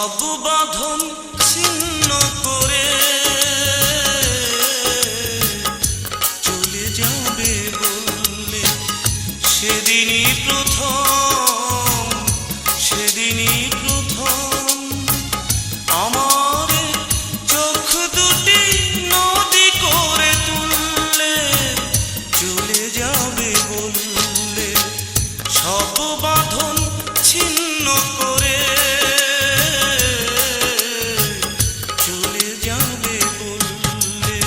সব বাঁধন ছিন্ন করে চলে যাবে বললে, সেদিনই প্রথম আমার চোখ দুটি নদী করে তুললে, চলে যাবে বললে, সব বাঁধন ছিন্ন করে চলে যাবে বললে।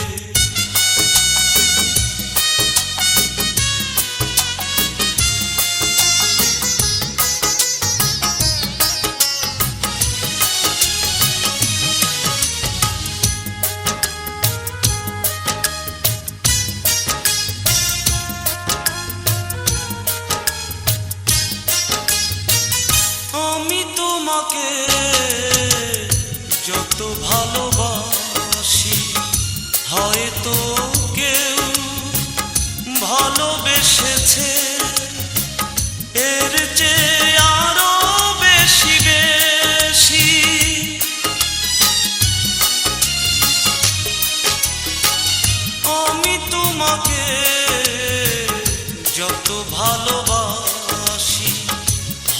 আমি তোমাকে যত ভালোবাসি, হয়তো কেউ ভালোবেসেছে এর চেয়ে আরো বেশি বেশি। আমি তোমাকে যত ভালোবাসি,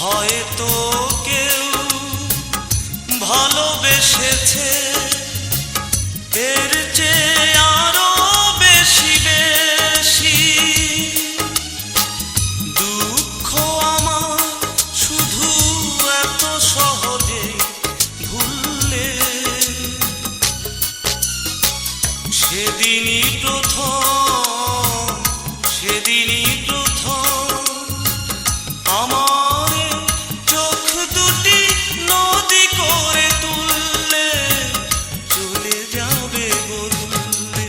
হয়তো কেউ ভালোবেসেছে এর চেয়ে আরো বেশি বেশি। দুঃখ আমার শুধু এত সহজে ভুললে, সেদিনই প্রথম আমার চোখ দুটি নদী করে তুললে, চলে যাবে বললে।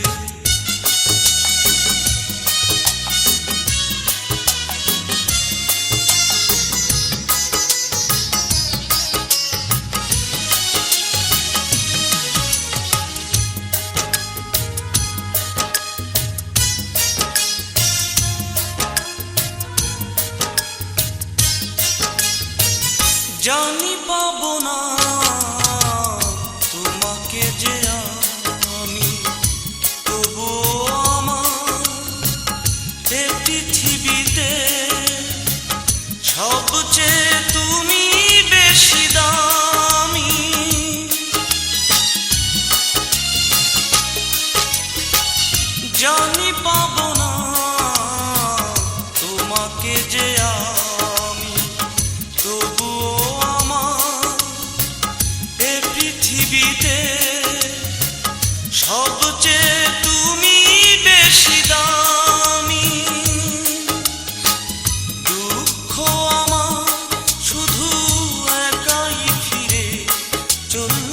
জানি পাবো না তোমাকে যে আমি, তবুও আমার এ পৃথিবীতে সবচেয়ে তুমি বেশি দামি। জানি পাবো না তোমাকে যে আমি, তবুও পৃথিবীতে সবচেয়ে তুমি বেশি দামি। দুঃখ আমার শুধু একাই ফিরে চলবে